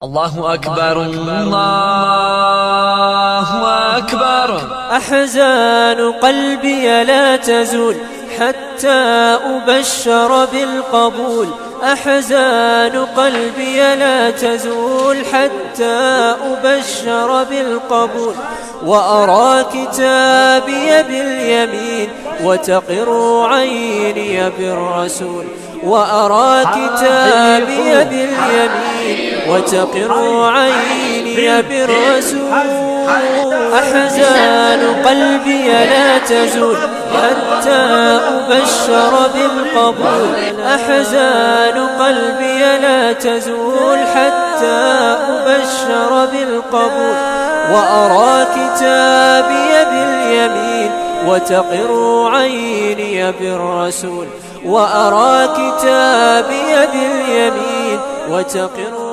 الله أكبر الله أكبر. أحزان قلبي لا تزول حتى أبشر بالقبول. أحزان قلبي لا تزول حتى أبشر بالقبول. وأرى كتابي باليمين وتقر عيني بالرسول. وأرى كتابي باليمين وتقر عيني بالرسول. أحزان قلبي لا تزول حتى أبشر بالقبول. أحزان قلبي لا تزول حتى أبشر بالقبول. وأرى كتابي باليمين وتقر عيني بالرسول. وأرى كتابي باليمين وتقر